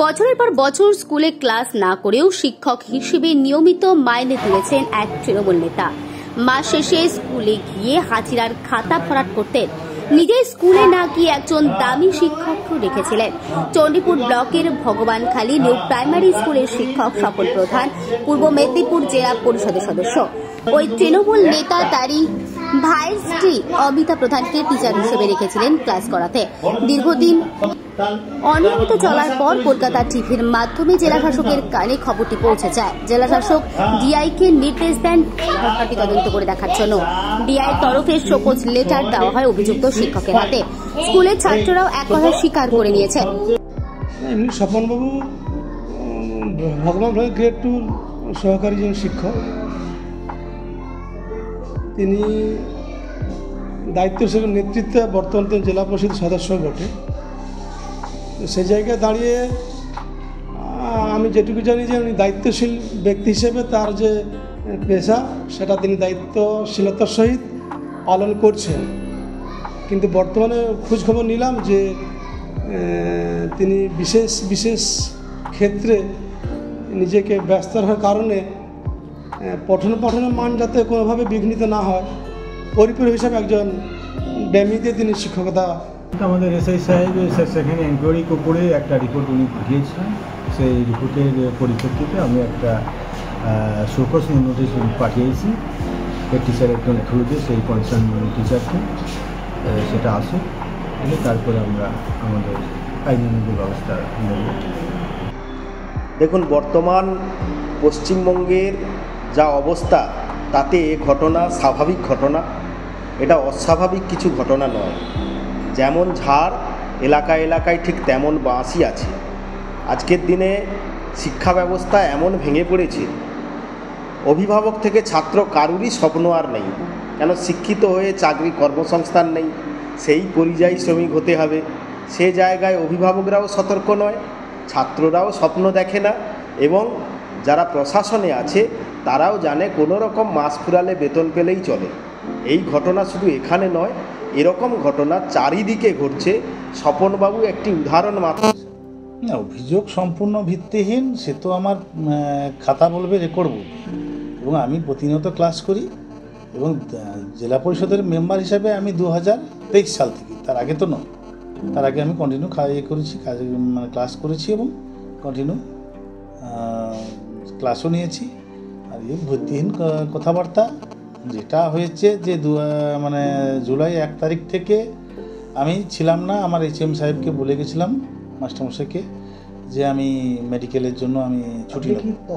বছরের পর বছর স্কুলে ক্লাস না করেও শিক্ষক হিসেবে নিয়মিত মাইনে তুলেছেন এক তৃণমূল নেতা। মাস শেষে স্কুলে গিয়ে হাজিরার খাতা ভরাট করতেন। নিজের স্কুলে না গিয়ে একজন দামি শিক্ষককে রেখেছিলেন। চণ্ডীপুর ব্লকের ভগবানখালী নিউ প্রাইমারি স্কুলের শিক্ষক স্বপন প্রধান পূর্ব মেদিনীপুর জেলা পরিষদের সদস্য। ওই তৃণমূল নেতা তারই ভাইয়ের স্ত্রী অমিতা প্রধানকে টিচার হিসেবে রেখেছিলেন ক্লাস করাতে। দীর্ঘদিন অনিয়মিত চলার পর কলকাতা টিভির মাধ্যমে জেলা শাসকের কানে খবরটি পৌঁছে যায়। জেলা শাসক ডিআইকে নির্দেশ দেন ঘটনাটি তদন্ত করে দেখার জন্য। ডিআই তরফে শোকজ লেটার দেওয়া হয় অভিযুক্ত শিক্ষকের হাতে। স্কুলের ছাত্ররাও এক কথা স্বীকার করে নিয়েছে। এমনি স্বপনবাবু ভগবান গ্রেড 2 সহকারী যিনি শিক্ষক, তিনি দায়িত্বশীল নেতৃত্বে বর্তমান জেলা পরিষদ সদস্য বটে। সেই জায়গায় দাঁড়িয়ে আমি যেটুকু জানি যে উনি দায়িত্বশীল ব্যক্তি হিসেবে তার যে পেশা সেটা তিনি দায়িত্বশীলতার সহিত পালন করছেন। কিন্তু বর্তমানে খোঁজখবর নিলাম যে তিনি বিশেষ ক্ষেত্রে নিজেকে ব্যস্ত রাখার কারণে পঠনের মান যাতে কোনোভাবে বিঘ্নিত না হয়, পরিপূরক হিসাবে একজন ড্যামিতে তিনি শিক্ষকতা। আমাদের এসআই সাহেব সেখানে এনকোয়ারি করে একটা রিপোর্ট উনি পাঠিয়েছিলেন। সেই রিপোর্টের পরিপ্রেক্ষিতে আমি একটা শোকজ নোটিশ পাঠিয়েছি হেড টিচার একজন থ্রু দিয়ে সেই কনসার্ন টিচারকে, সেটা আসুক, তারপরে আমরা আমাদের আইনানুগ ব্যবস্থা নেব। দেখুন, বর্তমান পশ্চিমবঙ্গের যা অবস্থা তাতে এ ঘটনা স্বাভাবিক ঘটনা, এটা অস্বাভাবিক কিছু ঘটনা নয়। যেমন ঝাড় এলাকায় ঠিক তেমন বাঁশই আছে। আজকের দিনে শিক্ষা ব্যবস্থা এমন ভেঙে পড়েছে, অভিভাবক থেকে ছাত্র কারুরই স্বপ্ন আর নেই। কেন, শিক্ষিত হয়ে চাকরি কর্মসংস্থান নেই, সেই পরিযায়ী শ্রমিক হতে হবে। সে জায়গায় অভিভাবকরাও সতর্ক নয়, ছাত্ররাও স্বপ্ন দেখে না, এবং যারা প্রশাসনে আছে তারাও জানে কোনো রকম মাস ফুরালে বেতন পেলেই চলে। এই ঘটনা শুধু এখানে নয়, এরকম ঘটনা চারিদিকে ঘটছে। স্বপনবাবু একটি উদাহরণ মাত্র। না, অভিযোগ সম্পূর্ণ ভিত্তিহীন, সে তো আমার খাতা বলবে, রেকর্ড বলবে, এবং আমি প্রতিনিয়ত ক্লাস করি এবং জেলা পরিষদের মেম্বার হিসাবে আমি 2023 সাল থেকে, তার আগে তো নয়, তার আগে আমি কন্টিনিউ করেছি, ক্লাস করেছি এবং কন্টিনিউ ক্লাসও নিয়েছি। আর এই ভিত্তিহীন কথাবার্তা যেটা হয়েছে যে জুলাই 1 তারিখ থেকে আমি ছিলাম না, আমার HM সাহেবকে বলে গেছিলাম, মাস্টারমশাইকে, যে আমি মেডিকেলের জন্য আমি ছুটি নেব।